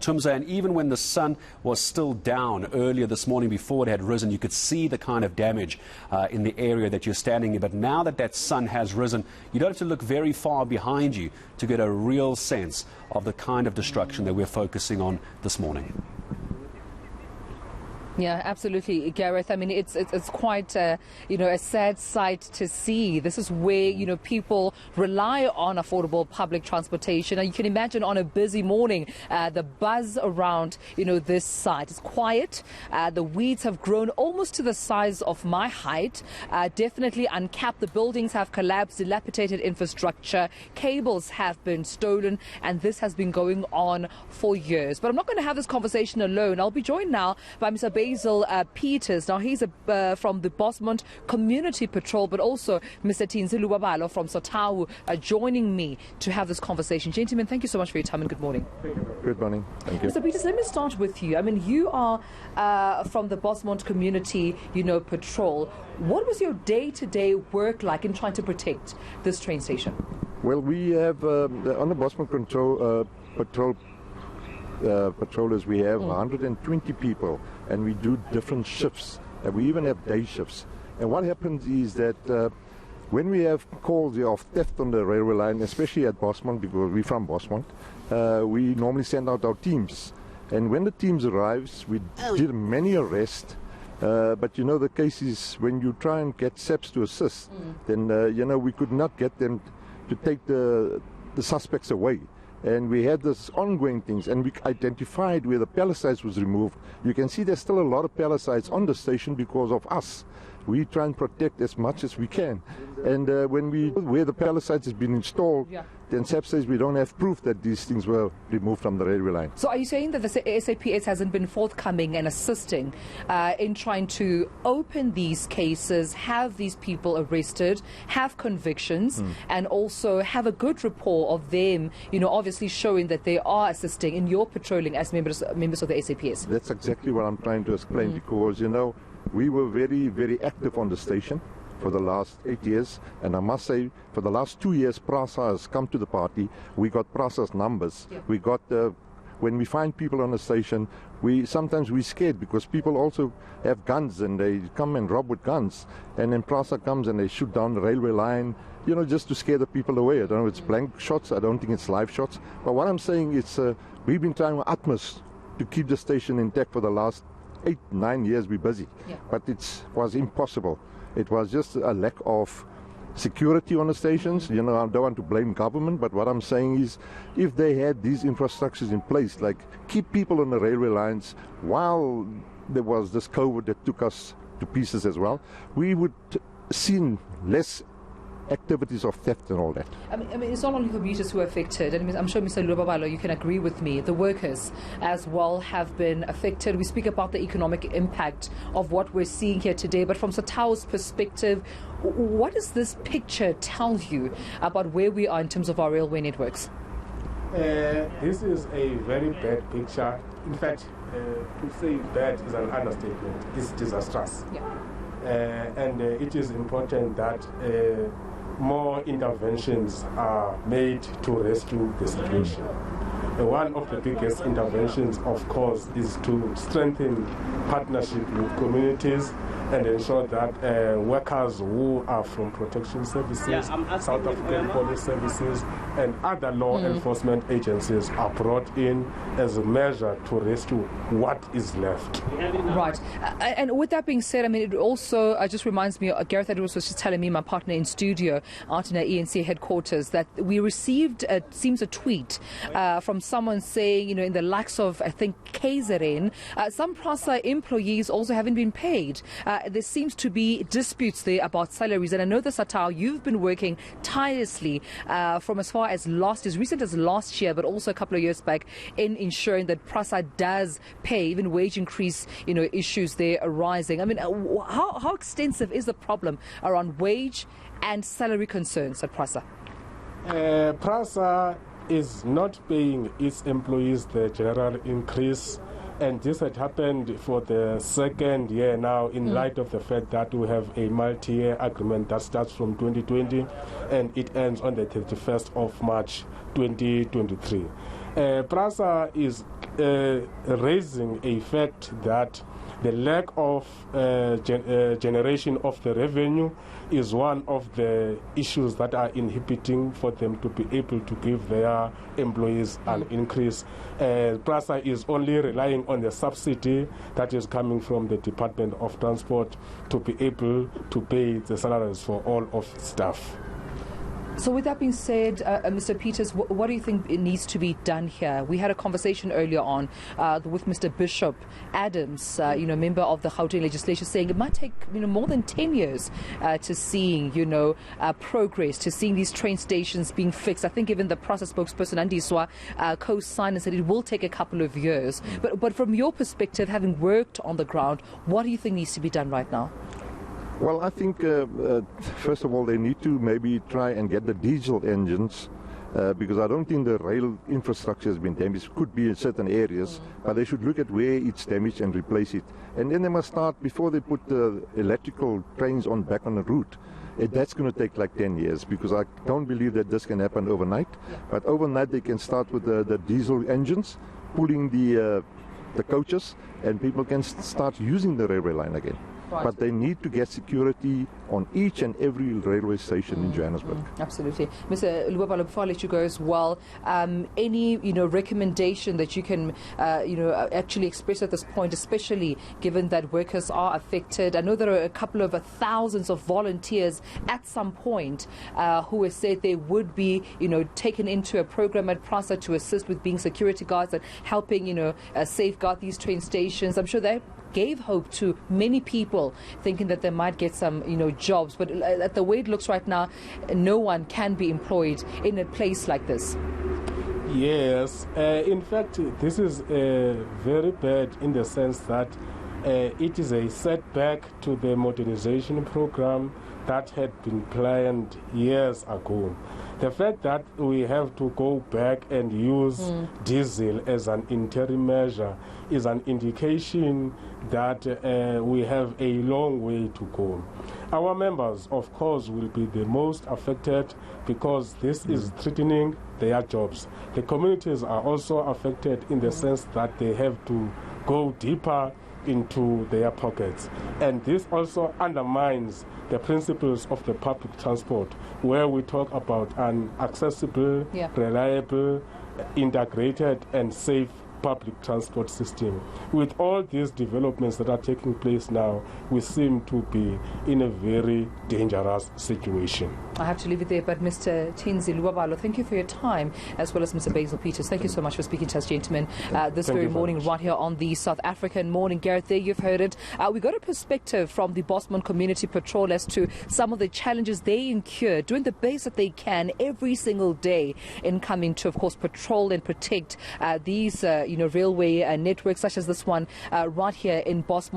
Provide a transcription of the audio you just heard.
Tumza, and even when the sun was still down earlier this morning before it had risen, you could see the kind of damage in the area that you're standing in. But now that that sun has risen, you don't have to look very far behind you to get a real sense of the kind of destruction that we're focusing on this morning. Yeah, absolutely, Gareth. I mean, it's quite a sad sight to see. This is where people rely on affordable public transportation. And you can imagine on a busy morning, the buzz around this site is quiet. The weeds have grown almost to the size of my height. Definitely uncapped. The buildings have collapsed. Dilapidated infrastructure. Cables have been stolen, and this has been going on for years. But I'm not going to have this conversation alone. I'll be joined now by Mr. Basil Peters. Now, he's from the Bosmont Community Patrol, but also Mr. Tumelo Mothotoane from Sotau joining me to have this conversation. Gentlemen, thank you so much for your time and good morning. Good morning. Thank you. Mr. Peters, let me start with you. I mean, you are from the Bosmont Community Patrol. What was your day-to-day work like in trying to protect this train station? Well, we have on the Bosmont patrollers, we have 120 people, and we do different shifts, and we even have day shifts. And what happens is that when we have calls of theft on the railway line, especially at Bosmont, because we're from Bosmont, we normally send out our teams. And when the teams arrives, we did many arrests. But the case is when you try and get SEPs to assist, then we could not get them to take the suspects away. And we had this ongoing things, and we identified where the pallicides was removed. You can see there's still a lot of pallicides on the station because of us. We try and protect as much as we can. And where the pallicides has been installed, then SAP says we don't have proof that these things were removed from the railway line. So are you saying that the SAPS hasn't been forthcoming and assisting in trying to open these cases, have these people arrested, have convictions, and also have a good rapport of them, obviously showing that they are assisting in your patrolling as members of the SAPS? That's exactly what I'm trying to explain, because, we were very, very active on the station for the last 8 years, and I must say for the last 2 years Prasa has come to the party. We got Prasa's numbers. We got when we find people on the station, sometimes we're scared because people also have guns and they come and rob with guns, and then Prasa comes and they shoot down the railway line, just to scare the people away. I don't know if it's blank shots, I don't think it's live shots, but what I'm saying is we've been trying our utmost to keep the station intact for the last 8-9 years. We're busy, but it was impossible. It was just a lack of security on the stations. I don't want to blame government, but what I'm saying is if they had these infrastructures in place, like keep people on the railway lines while there was this COVID that took us to pieces as well, we would see less activities of theft and all that. I mean, it's not only commuters who are affected. And I'm sure Mr. Mothotoane, you can agree with me. The workers as well have been affected. We speak about the economic impact of what we're seeing here today, but from Sotau's perspective, what does this picture tell you about where we are in terms of our railway networks? This is a very bad picture. In fact, to say bad is an understatement. It's disastrous. And it is important that more interventions are made to rescue the situation. One of the biggest interventions, of course, is to strengthen partnership with communities and ensure that workers who are from protection services, South African police services, and other law enforcement agencies are brought in as a measure to rescue what is left. Right. And with that being said, I mean, it also just reminds me, Gareth Edwards was just telling me, my partner in studio out in our ENC headquarters, that we received, seems a tweet from someone saying, in the likes of, I think, KZN, some Prasa employees also haven't been paid. There seems to be disputes there about salaries. And I know that, Sotau, you've been working tirelessly from as far as recent as last year, but also a couple of years back, in ensuring that Prasa does pay, even wage increase, issues there arising. I mean, how extensive is the problem around wage and salary concerns at Prasa? Prasa is not paying its employees the general increase, and this had happened for the second year now, in light of the fact that we have a multi-year agreement that starts from 2020 and it ends on the 31st of March 2023. Prasa is raising a fact that the lack of generation of the revenue is one of the issues that are inhibiting for them to be able to give their employees an increase. Prasa is only relying on the subsidy that is coming from the Department of Transport to be able to pay the salaries for all of its staff. So with that being said, Mr. Peters, what do you think it needs to be done here? We had a conversation earlier on with Mr. Bishop Adams, member of the Gauteng legislature, saying it might take more than 10 years to seeing progress, to seeing these train stations being fixed. I think even the Prasa spokesperson Andiswa co-signed and said it will take a couple of years. But from your perspective, having worked on the ground, what do you think needs to be done right now? Well, I think, first of all, they need to maybe try and get the diesel engines, because I don't think the rail infrastructure has been damaged. Could be in certain areas, but they should look at where it's damaged and replace it. And then they must start, before they put the electrical trains back on the route. That's going to take like 10 years, because I don't believe that this can happen overnight. But overnight they can start with the diesel engines, pulling the coaches, and people can start using the railway line again. Right. But they need to get security on each and every railway station in Johannesburg. Absolutely. Mr. Luabalo, before I let you go as well, any recommendation that you can actually express at this point, especially given that workers are affected? I know there are a couple of thousands of volunteers at some point who have said they would be taken into a program at Prasa to assist with being security guards and helping safeguard these train stations. I'm sure they gave hope to many people, thinking that they might get some jobs, but at the way it looks right now, no one can be employed in a place like this. Yes, in fact, this is very bad in the sense that it is a setback to the modernization program that had been planned years ago. The fact that we have to go back and use diesel as an interim measure is an indication that we have a long way to go. Our members, of course, will be the most affected because this is threatening their jobs. The communities are also affected in the sense that they have to go deeper into their pockets. And this also undermines the principles of the public transport, where we talk about an accessible, reliable, integrated and safe public transport system. With all these developments that are taking place now, we seem to be in a very dangerous situation. I have to leave it there, but Mr. Tinzi Luabalo, thank you for your time, as well as Mr. Basil Peters. Thank you so much for speaking to us, gentlemen, this very morning, right here on the South African Morning. Gareth, there you've heard it. We got a perspective from the Bosmont Community Patrol as to some of the challenges they incur, doing the best that they can every single day in coming to, of course, patrol and protect these railway networks such as this one right here in Bosmont.